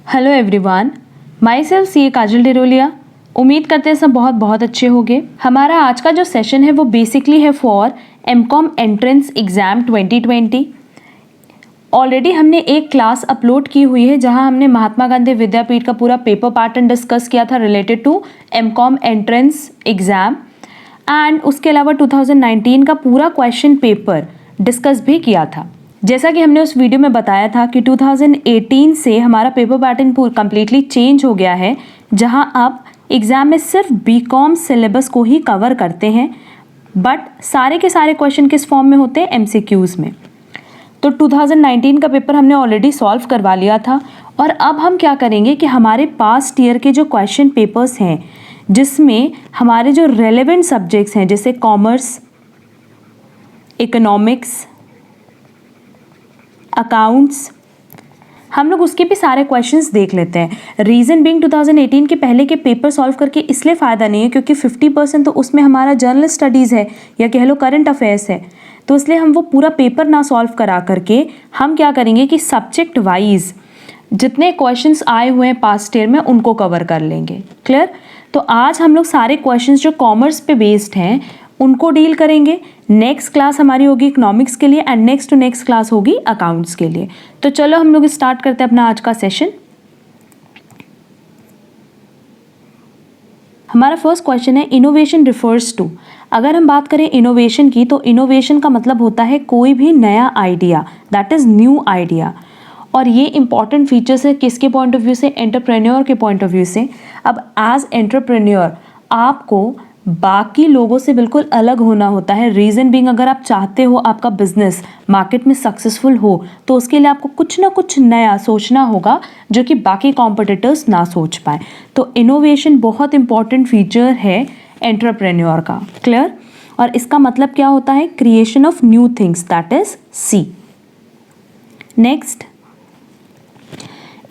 Hello everyone, my self सी ए काजल डिरोलिया। उम्मीद करते हैं सब बहुत बहुत अच्छे होंगे। हमारा आज का जो सेशन है वो बेसिकली है for MCom entrance exam 2020। Already हमने एक क्लास अपलोड की हुई है जहां हमने महात्मा गांधी विद्यापीठ का पूरा पेपर पैटर्न डिस्कस किया था related to MCom entrance exam, and उसके अलावा 2019 का पूरा क्वेश्चन पेपर डिस्कस भी किया था। जैसा कि हमने उस वीडियो में बताया था कि 2018 से हमारा पेपर पैटर्न कम्प्लीटली चेंज हो गया है, जहां अब एग्ज़ाम में सिर्फ बीकॉम सिलेबस को ही कवर करते हैं, बट सारे के सारे क्वेश्चन किस फॉर्म में होते हैं, एमसीक्यूज़ में। तो 2019 का पेपर हमने ऑलरेडी सॉल्व करवा लिया था, और अब हम क्या करेंगे कि हमारे पास्ट ईयर के जो क्वेश्चन पेपर्स हैं जिसमें हमारे जो रेलेवेंट सब्जेक्ट्स हैं जैसे कॉमर्स, इकोनॉमिक्स, अकाउंट्स, हम लोग उसके भी सारे क्वेश्चंस देख लेते हैं। रीज़न बीइंग 2018 के पहले के पेपर सॉल्व करके इसलिए फ़ायदा नहीं है क्योंकि 50% तो उसमें हमारा जनरल स्टडीज़ है या कह लो करंट अफेयर्स है, तो इसलिए हम वो पूरा पेपर ना सॉल्व करा करके हम क्या करेंगे कि सब्जेक्ट वाइज जितने क्वेश्चंस आए हुए हैं पास्ट ईयर में उनको कवर कर लेंगे। क्लियर? तो आज हम लोग सारे क्वेश्चंस जो कॉमर्स पे बेस्ड हैं उनको डील करेंगे। नेक्स्ट क्लास हमारी होगी इकोनॉमिक्स के लिए, and next to next class होगी अकाउंट्स के लिए। तो चलो हम लोग स्टार्ट करते हैं अपना आज का सेशन। हमारा फर्स्ट क्वेश्चन है इनोवेशन रिफर्स टू। अगर हम बात करें इनोवेशन की, तो इनोवेशन का मतलब होता है कोई भी नया idea, that is new idea. और ये इंपॉर्टेंट फीचर्स है किसके पॉइंट ऑफ व्यू से, एंटरप्रेन्योर के पॉइंट ऑफ व्यू से। अब एज एंटरप्रेन्योर आपको बाकी लोगों से बिल्कुल अलग होना होता है। रीज़न बीइंग अगर आप चाहते हो आपका बिजनेस मार्केट में सक्सेसफुल हो तो उसके लिए आपको कुछ ना कुछ नया सोचना होगा जो कि बाकी कॉम्पिटिटर्स ना सोच पाए। तो इनोवेशन बहुत इंपॉर्टेंट फीचर है एंटरप्रेन्योर का। क्लियर? और इसका मतलब क्या होता है, creation of new things, that is C. Next,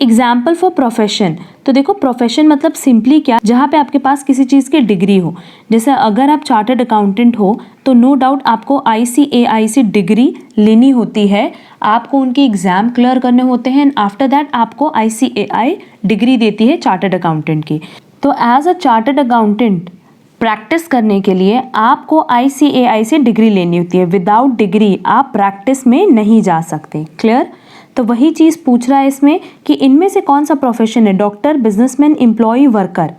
example for profession. तो देखो प्रोफेशन मतलब सिंपली क्या, जहाँ पे आपके पास किसी चीज़ की डिग्री हो। जैसे अगर आप चार्टर्ड अकाउंटेंट हो तो नो डाउट आपको ICAI डिग्री लेनी होती है, आपको उनके एग्ज़ाम क्लियर करने होते हैं, एंड आफ्टर दैट आपको ICAI डिग्री देती है चार्टर्ड अकाउंटेंट की। तो as a chartered accountant practice करने के लिए आपको ICAI से डिग्री लेनी होती है। विदाउट डिग्री आप प्रैक्टिस में नहीं जा सकते। क्लियर? तो वही चीज़ पूछ रहा है इसमें कि इनमें से कौन सा प्रोफेशन है, doctor, businessman, employ, worker.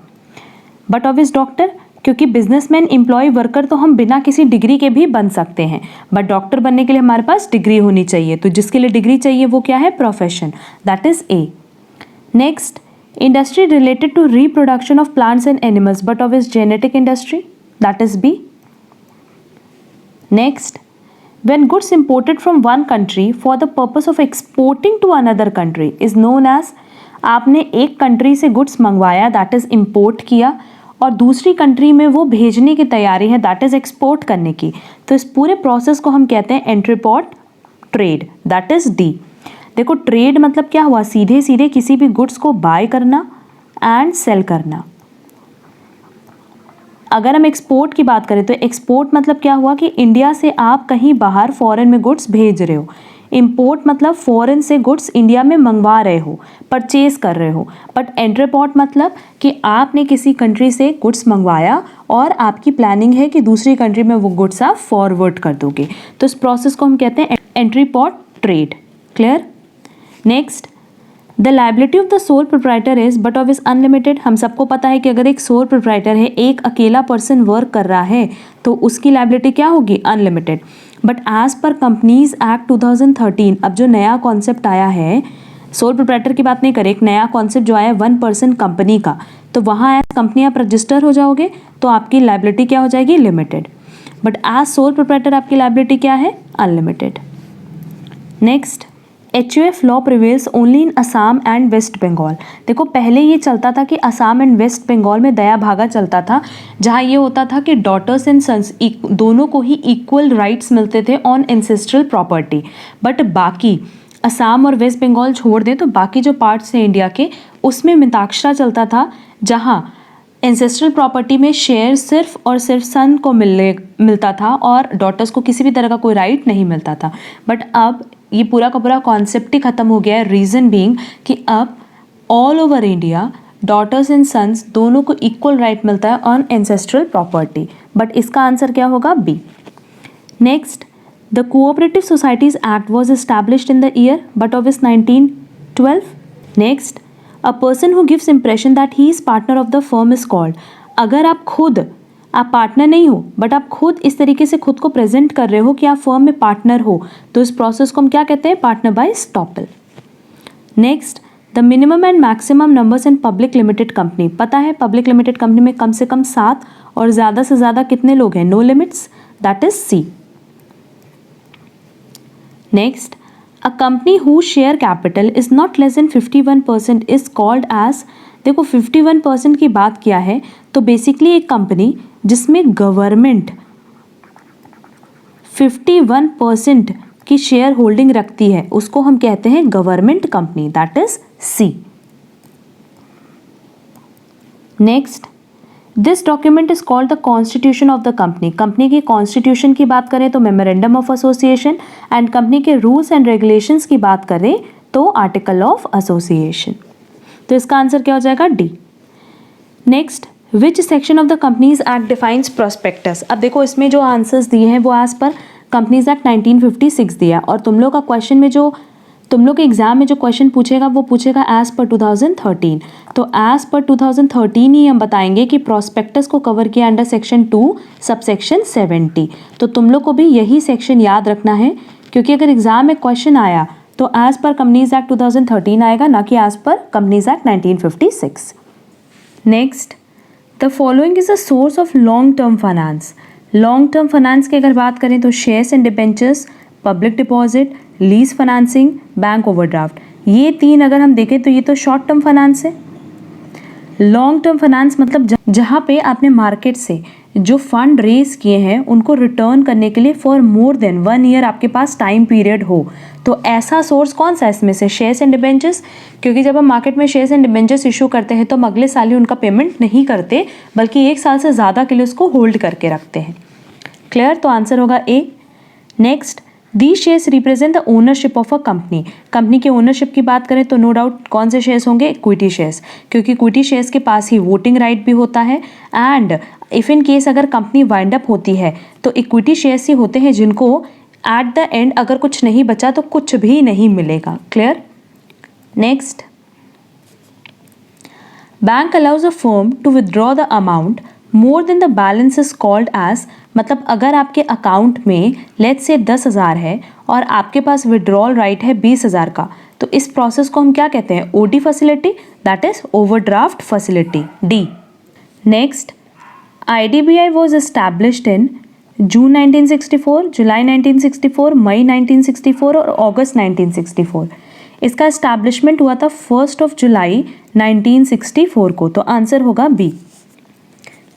But obvious doctor, क्योंकि बिजनेसमैन, एम्प्लॉय, वर्कर तो हम बिना किसी डिग्री के भी बन सकते हैं, बट डॉक्टर बनने के लिए हमारे पास डिग्री होनी चाहिए। तो जिसके लिए डिग्री चाहिए वो क्या है, profession, that is A. Next, industry related to reproduction of plants and animals, but obvious genetic industry, that is B. Next, when goods imported from one country for the purpose of exporting to another country is known as, आपने एक country से goods मंगवाया, that is import किया, और दूसरी country में वो भेजने की तैयारी है, दैट इज एक्सपोर्ट करने की। तो इस पूरे प्रोसेस को हम कहते हैं entrepot trade, that is D. देखो ट्रेड मतलब क्या हुआ, सीधे सीधे किसी भी गुड्स को बाय करना एंड सेल करना। अगर हम एक्सपोर्ट की बात करें तो एक्सपोर्ट मतलब क्या हुआ कि इंडिया से आप कहीं बाहर फॉरेन में गुड्स भेज रहे हो। इंपोर्ट मतलब फॉरेन से गुड्स इंडिया में मंगवा रहे हो, परचेज कर रहे हो। बट एंट्रीपोर्ट मतलब कि आपने किसी कंट्री से गुड्स मंगवाया और आपकी प्लानिंग है कि दूसरी कंट्री में वो गुड्स आप फॉरवर्ड कर दोगे। तो इस प्रोसेस को हम कहते हैं entrepot trade. Clear? Next, the liability of the sole proprietor is but of is unlimited. हम सबको पता है कि अगर एक सोल प्रोप्राइटर है, एक अकेला पर्सन वर्क कर रहा है, तो उसकी लाइबिलिटी क्या होगी, unlimited. But as per companies act 2013, अब जो नया कॉन्सेप्ट आया है, सोल प्रोप्राइटर की बात नहीं करें, एक नया कॉन्सेप्ट जो आया 1% कंपनी का, तो वहाँ एज कंपनी आप रजिस्टर हो जाओगे तो आपकी लाइबिलिटी क्या हो जाएगी, limited. But as sole proprietor आपकी लाइबिलिटी क्या है, unlimited. Next, HUF law prevails only in Assam and West Bengal. देखो पहले ये चलता था कि असम एंड वेस्ट बंगाल में दया भागा चलता था, जहाँ ये होता था कि डॉटर्स एंड सन्स दोनों को ही इक्वल राइट्स मिलते थे ऑन एंसेस्ट्रल प्रॉपर्टी। बट बाकी असम और वेस्ट बंगाल छोड़ दें तो बाकी जो पार्ट्स हैं इंडिया के, उसमें मिताक्षरा चलता था, जहाँ एंसेस्ट्रल प्रॉपर्टी में शेयर सिर्फ और सिर्फ सन को मिलता था और डॉटर्स को किसी भी तरह का कोई राइट नहीं मिलता था। बट अब ये पूरा का पूरा कॉन्सेप्ट ही खत्म हो गया है। रीज़न बीइंग कि अब all over India daughters and sons दोनों को इक्वल राइट मिलता है ऑन एंसेस्ट्रल प्रॉपर्टी, बट इसका आंसर क्या होगा? B. Next, the cooperative societies act was established in the year but of 1912। Next, a person who gives impression that he is partner of the firm is called. अगर आप partner नहीं हो but आप खुद इस तरीके से खुद को प्रेजेंट कर रहे हो कि आप फर्म में पार्टनर हो, तो इस प्रोसेस को हम क्या कहते हैं? Partner by estoppel. Next, the minimum and maximum numbers in public limited company. पता है पब्लिक लिमिटेड कंपनी में कम से कम 7 और ज़्यादा से ज़्यादा कितने लोग हैं? No limits, that is C. Next, a company who share capital is not less than 51% is called as. देखो 51% की बात किया है तो बेसिकली एक कंपनी जिसमें गवर्नमेंट 51% की शेयर होल्डिंग रखती है उसको हम कहते हैं government company, that is C. Next, this document is called the constitution of the company. Company की कॉन्स्टिट्यूशन की बात करें तो memorandum of association, and company के रूल्स एंड रेगुलेशंस की बात करें तो आर्टिकल ऑफ एसोसिएशन। तो इसका आंसर क्या हो जाएगा? D. Next, which section of the companies act defines prospectus. अब देखो इसमें जो आंसर्स दिए हैं वो एज पर कंपनीज एक्ट 1956 दिया, और तुम लोग का क्वेश्चन में जो तुम लोग के एग्जाम में जो क्वेश्चन पूछेगा वो पूछेगा एज पर 2013। तो एज पर 2013 ही हम बताएंगे कि प्रोस्पेक्टस को कवर किया अंडर सेक्शन 2 सबसेक्शन 70। तो तुम लोग को भी यही सेक्शन याद रखना है, क्योंकि अगर एग्जाम में क्वेश्चन आया तो एज पर कंपनीज एक्ट 2013 आएगा, ना कि as per companies act 1956। Next, the following is a source of long term finance. Long term finance की अगर बात करें तो shares and debentures, public deposit, lease financing, bank overdraft. ये 3 अगर हम देखें तो ये तो शॉर्ट टर्म फाइनेंस है। लॉन्ग टर्म फाइनेंस मतलब जहाँ पे आपने मार्केट से जो फंड रेज किए हैं उनको रिटर्न करने के लिए फॉर मोर देन 1 ईयर आपके पास टाइम पीरियड हो, तो ऐसा सोर्स कौन सा है इसमें से? शेयर्स एंड डिबेंचर्स, क्योंकि जब हम मार्केट में शेयर्स एंड डिबेंचर्स इशू करते हैं तो हम अगले साल ही उनका पेमेंट नहीं करते, बल्कि 1 साल से ज़्यादा के लिए उसको होल्ड करके रखते हैं। क्लियर? तो आंसर होगा A. Next, These shares represent the ownership of a company। Company के ओनरशिप की बात करें तो नो डाउट कौन से शेयर्स होंगे? इक्विटी शेयर्स, क्योंकि इक्विटी शेयर्स के पास ही वोटिंग राइट भी होता है, एंड इफ इन केस अगर कंपनी वाइंड अप होती है तो इक्विटी शेयर्स ही होते हैं जिनको एट द एंड अगर कुछ नहीं बचा तो कुछ भी नहीं मिलेगा। Clear? Next, bank allows a firm to withdraw the amount more than the balance is called as. मतलब अगर आपके अकाउंट में लेट्स से 10,000 है और आपके पास विड्रॉल राइट है 20,000 का, तो इस प्रोसेस को हम क्या कहते हैं? OD facility, that is overdraft facility, D. Next, IDBI was established in June 1964, July 1964, May 1964 और अगस्त 1964। इसका एस्टैब्लिशमेंट हुआ था 1 जुलाई 1964 को, तो आंसर होगा B.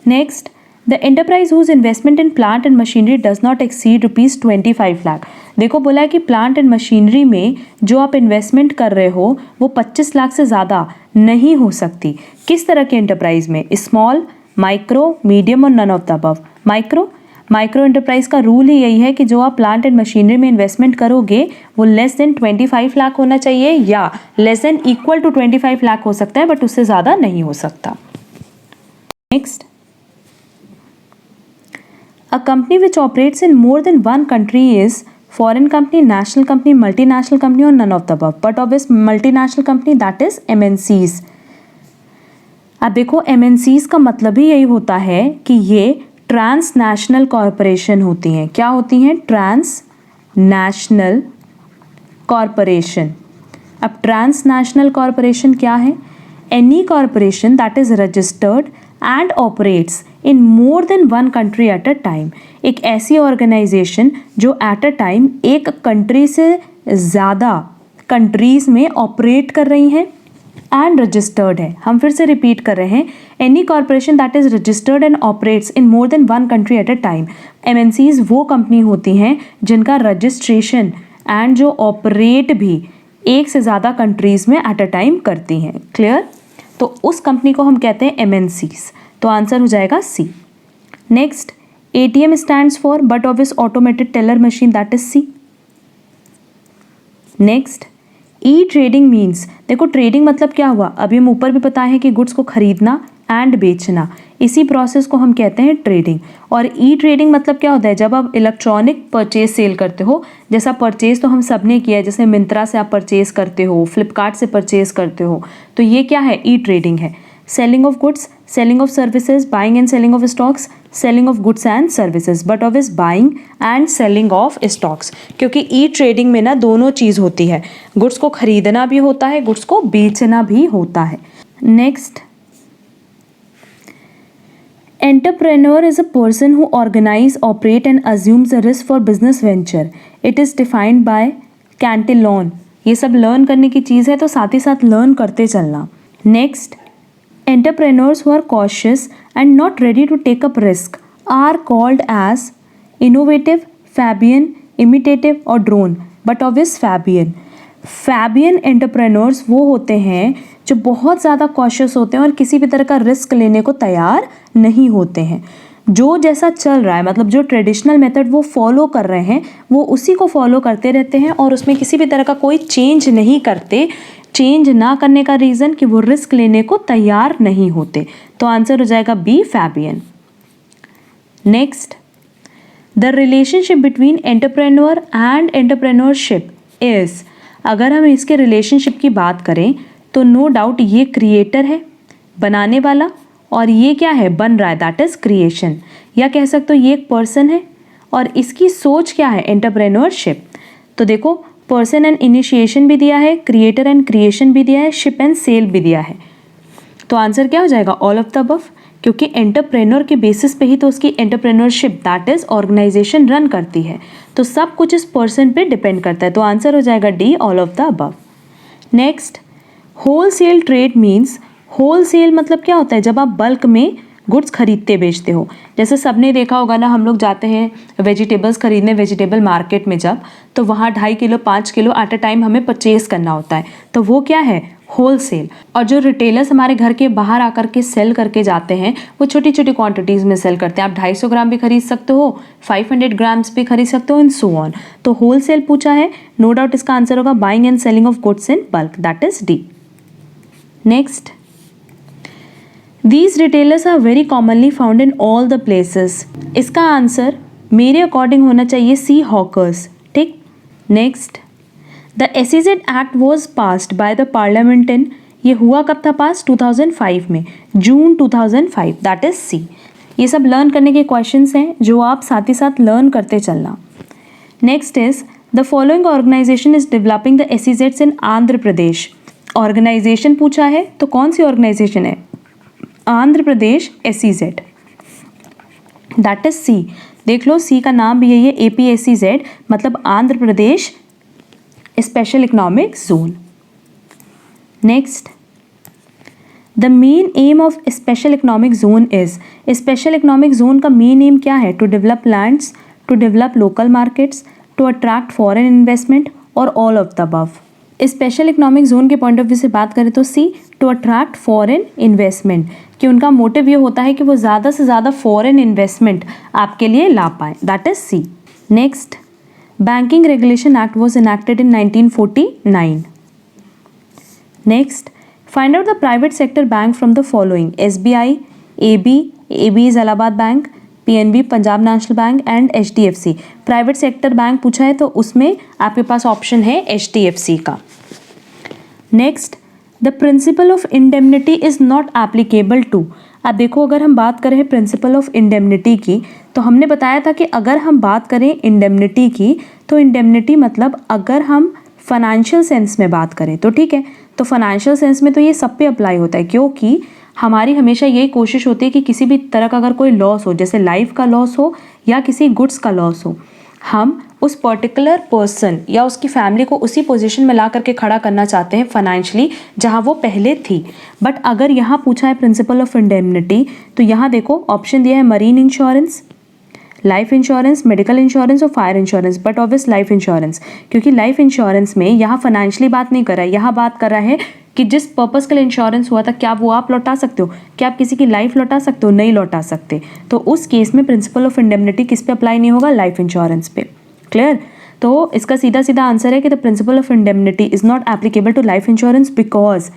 Next, the enterprise whose investment in plant and machinery does not exceed ₹25 lakh. देखो बोला है कि प्लांट एंड मशीनरी में जो आप इन्वेस्टमेंट कर रहे हो वो 25 लाख से ज़्यादा नहीं हो सकती। किस तरह के एंटरप्राइज में? स्मॉल, माइक्रो, मीडियम और none of the above. Micro enterprise का रूल ही यही है कि जो आप प्लांट एंड मशीनरी में इन्वेस्टमेंट करोगे वो लेस देन 25 लाख होना चाहिए, या less than equal to 25 lakh हो सकता है, बट उससे ज़्यादा नहीं हो सकता। Next, a company which operates in more than one country is foreign company, national company, multinational company or none of the above, but obvious multinational company, that is MNCs। अब देखो MNCs का मतलब ही यही होता है कि ये ट्रांसनेशनल कॉरपोरेशन होती हैं। क्या होती हैं? Transnational corporation. अब ट्रांसनेशनल कॉरपोरेशन क्या है? Any corporation that is registered and operates in more than 1 country at a time. एक ऐसी ऑर्गेनाइजेशन जो एट अ टाइम एक कंट्री से ज़्यादा कंट्रीज में ऑपरेट कर रही हैं एंड रजिस्टर्ड है। हम फिर से रिपीट कर रहे हैं, any corporation that is registered and operates in more than 1 country at a time. MNCs वो कंपनी होती हैं जिनका रजिस्ट्रेशन एंड जो ऑपरेट भी एक से ज़्यादा कंट्रीज में एट अ टाइम करती हैं। क्लियर? तो उस कंपनी को हम कहते हैं MNCs, तो आंसर हो जाएगा C. Next, ATM stands for but obvious automated teller machine, that is C. Next, E trading means, देखो ट्रेडिंग मतलब क्या हुआ, अभी हम ऊपर भी बताए हैं कि गुड्स को खरीदना एंड बेचना, इसी प्रोसेस को हम कहते हैं ट्रेडिंग। और ई ट्रेडिंग मतलब क्या होता है, जब आप इलेक्ट्रॉनिक परचेज सेल करते हो, जैसा परचेज तो हम सब ने किया है, जैसे मिंत्रा से आप परचेज करते हो, फ्लिपकार्ट से परचेज करते हो, तो ये क्या है, ई ट्रेडिंग है। Selling of goods, selling of services, buying and selling of stocks, selling of goods and services, but of is buying and selling of stocks, क्योंकि ई ट्रेडिंग में ना दोनों चीज़ होती है, गुड्स को खरीदना भी होता है, गुड्स को बेचना भी होता है। Next, entrepreneur is a person who organize, operate and assumes the risk for business venture. It is defined by Cantillon. ये सब लर्न करने की चीज़ है, तो साथ ही साथ लर्न करते चलना। Next, entrepreneurs who are cautious and not ready to take up risk are called as innovative, Fabian, imitative और drone, but obvious Fabian. Fabian entrepreneurs वो होते हैं जो बहुत ज़्यादा कॉशियस होते हैं और किसी भी तरह का रिस्क लेने को तैयार नहीं होते हैं। जो जैसा चल रहा है, मतलब जो ट्रेडिशनल मेथड वो फॉलो कर रहे हैं, वो उसी को फॉलो करते रहते हैं और उसमें किसी भी तरह का कोई चेंज नहीं करते। चेंज ना करने का रीज़न कि वो रिस्क लेने को तैयार नहीं होते। तो आंसर हो जाएगा B, Fabian. Next, the relationship between entrepreneur and entrepreneurship is, अगर हम इसके रिलेशनशिप की बात करें तो नो डाउट ये क्रिएटर है, बनाने वाला, और ये क्या है, बन रहा है, दैट इज क्रिएशन। या कह सकते हो ये एक पर्सन है और इसकी सोच क्या है, एंटरप्रेन्योरशिप। तो देखो पर्सन एंड इनिशिएशन भी दिया है, क्रिएटर एंड क्रिएशन भी दिया है, शिप एंड सेल भी दिया है। तो आंसर क्या हो जाएगा, ऑल ऑफ द अबव, क्योंकि एंटरप्रेन्योर के बेसिस पे ही तो उसकी entrepreneurship that is organisation run करती है। तो सब कुछ इस पर्सन पे डिपेंड करता है। तो आंसर हो जाएगा D, all of the above. Next, wholesale trade means, wholesale मतलब क्या होता है, जब आप बल्क में गुड्स खरीदते बेचते हो। जैसे सबने देखा होगा ना, हम लोग जाते हैं वेजिटेबल्स खरीदने वेजिटेबल मार्केट में जब, तो वहाँ 2.5 kilo 5 kilo at a time हमें परचेज करना होता है, तो वो क्या है, होल सेल। और जो रिटेलर्स हमारे घर के बाहर आकर के सेल करके जाते हैं, वो छोटी छोटी क्वांटिटीज़ में सेल करते हैं। आप 250 ग्राम भी खरीद सकते हो, 500 ग्राम्स भी खरीद सकते हो, इन सो ऑन। तो होल सेल पूछा है, नो डाउट इसका आंसर होगा buying and selling of goods in bulk, that is D. Next, These retailers are very commonly found in all the places. इसका आंसर मेरे अकॉर्डिंग होना चाहिए सी, हॉकर्स। ठीक। Next, the SEZ act was passed by the parliament in, ये हुआ कब था पास, 2005 में, जून 2005, दैट इज सी। ये सब लर्न करने के क्वेश्चंस हैं जो आप साथ ही साथ लर्न करते चलना। Next is, the following organisation is developing the SEZs in Andhra Pradesh. Organisation पूछा है, तो कौन सी ऑर्गेनाइजेशन है, Andhra Pradesh SEZ, that is C. देख लो सी का नाम भी है, ये APSEZ, मतलब Andhra Pradesh special economic zone. Next, the main aim of special economic zone is, special economic zone का मेन एम क्या है, to develop lands, to develop local markets, to attract foreign investment और all of the above. Special economic zone के point of view से बात करें तो C, to attract foreign investment, कि उनका मोटिव ये होता है कि वो ज़्यादा से ज़्यादा फॉरेन इन्वेस्टमेंट आपके लिए ला पाए, that is C. Next, banking regulation act was enacted in 1949। Next, find out the private sector bank from the following, SBI, AB is Allahabad bank, PNB Punjab national bank and HDFC। Private sector bank पूछा है तो उसमें आपके पास option है HDFC का। Next, the principal of indemnity is not applicable to. अब देखो अगर हम बात करें प्रिंसिपल ऑफ इंडेमनिटी की, तो हमने बताया था कि अगर हम बात करें इंडेमनिटी की, तो इंडेमनिटी मतलब अगर हम फाइनेंशियल सेंस में बात करें तो ठीक है, तो फाइनेंशियल सेंस में तो ये सब पे अप्लाई होता है, क्योंकि हमारी हमेशा यही कोशिश होती है कि किसी भी तरह का अगर कोई लॉस हो, जैसे लाइफ का लॉस हो या किसी गुड्स का लॉस हो, हम उस पर्टिकुलर पर्सन या उसकी फैमिली को उसी पोजीशन में ला करके खड़ा करना चाहते हैं फाइनेंशियली जहां वो पहले थी। बट अगर यहाँ पूछा है प्रिंसिपल ऑफ इंडेमनिटी, तो यहाँ देखो ऑप्शन दिया है marine insurance, life insurance, medical insurance और fire insurance, but obvious life insurance, क्योंकि लाइफ इंश्योरेंस में यहाँ फाइनेंशियली बात नहीं कर रहा है, यहाँ बात कर रहा है कि जिस पर्पस के लिए इंश्योरेंस हुआ था क्या वो आप लौटा सकते हो, क्या आप किसी की लाइफ लौटा सकते हो, नहीं लौटा सकते। तो उस केस में प्रिंसिपल ऑफ इंडेमनिटी किस पे अप्लाई नहीं होगा, लाइफ इंश्योरेंस पे। क्लियर। तो इसका सीधा सीधा आंसर है कि the principal of indemnity is not applicable to life insurance because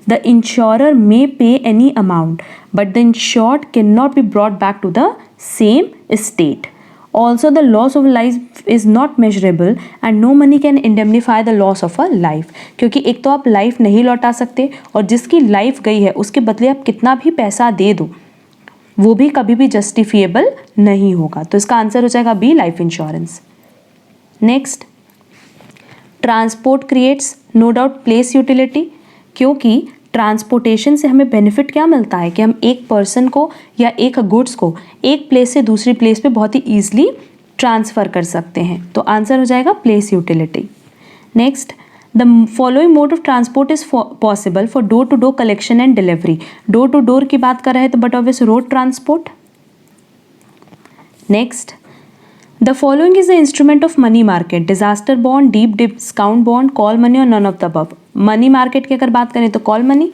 the insurer may pay any amount but the insured can not be brought back to the same state. Also, the loss of life is not measurable and no money can indemnify the loss of a life. क्योंकि एक तो आप life नहीं लौटा सकते और जिसकी life गई है उसके बदले आप कितना भी पैसा दे दो वो भी कभी भी जस्टिफिएबल नहीं होगा. तो इसका आंसर हो जाएगा B, life insurance. Next, transport creates no doubt place utility. क्योंकि ट्रांसपोर्टेशन से हमें बेनिफिट क्या मिलता है कि हम एक पर्सन को या एक गुड्स को एक प्लेस से दूसरी प्लेस पे बहुत ही ईजिली ट्रांसफ़र कर सकते हैं. तो आंसर हो जाएगा place utility. Next, the following mode of transport is possible for door to door collection and delivery. Door to door की बात कर रहे हैं तो but obvious road transport. Next, the following is the instrument of money market. Disaster bond, deep discount bond, call money और none of the above. Money market की अगर बात करें तो call money.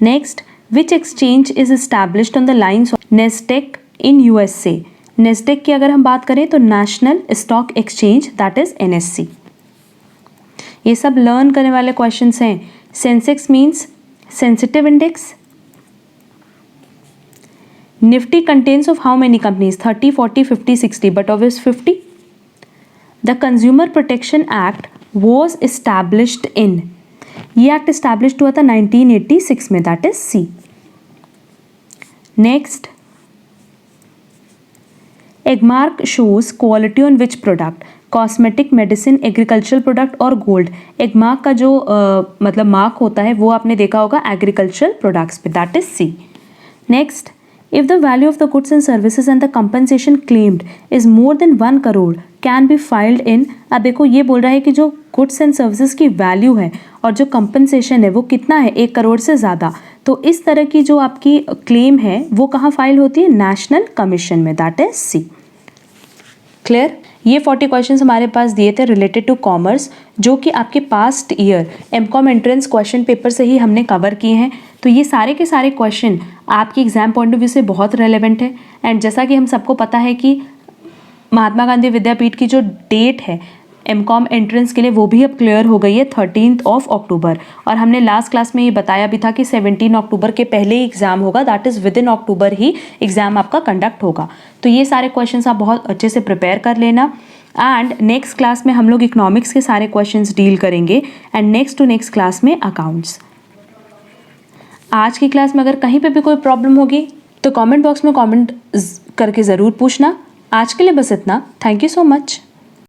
Next, which exchange is established on the lines of Nasdaq in USA. Nasdaq की अगर हम बात करें तो national stock exchange, that is NSC. ये सब लर्न करने वाले क्वेश्चंस हैं. Sensex means sensitive index. Nifty contains of how many companies? 30, 40, 50, 60, but obvious 50. The Consumer Protection Act was established in. ये एक्ट established हुआ था 1986 में, that is C. Next, Agmark shows quality on which product? Cosmetic, medicine, agricultural product और gold. Agmark का जो मतलब mark होता है वो आपने देखा होगा एग्रीकल्चरल प्रोडक्ट्स पे, that is C. Next, if the value of the goods and services and the compensation claimed is more than 1 crore can be filed in. अब देखो ये बोल रहा है कि जो goods and services की वैल्यू है और जो compensation है वो कितना है, 1 करोड़ से ज़्यादा. तो इस तरह की जो आपकी क्लेम है वो कहाँ फाइल होती है? नेशनल कमीशन में, दैट इज सी. क्लियर. ये 40 क्वेश्चंस हमारे पास दिए थे रिलेटेड टू कॉमर्स जो कि आपके past year MCom entrance question paper से ही हमने कवर किए हैं. तो ये सारे के सारे क्वेश्चन आपकी एग्जाम पॉइंट ऑफ व्यू से बहुत रेलेवेंट है. एंड जैसा कि हम सबको पता है कि महात्मा गांधी विद्यापीठ की जो डेट है एमकॉम एंट्रेंस के लिए वो भी अब क्लियर हो गई है 13 अक्टूबर. और हमने लास्ट क्लास में ये बताया भी था कि 17 अक्टूबर के पहले ही एग्जाम होगा, that is with in October he exam आपका कंडक्ट होगा. तो ये सारे क्वेश्चंस आप बहुत अच्छे से प्रिपेयर कर लेना. एंड नेक्स्ट क्लास में हम लोग इकोनॉमिक्स के सारे क्वेश्चंस डील करेंगे and next to next class में अकाउंट्स. आज की क्लास में अगर कहीं पे भी कोई प्रॉब्लम होगी तो कमेंट बॉक्स में कमेंट करके ज़रूर पूछना. आज के लिए बस इतना. Thank you so much.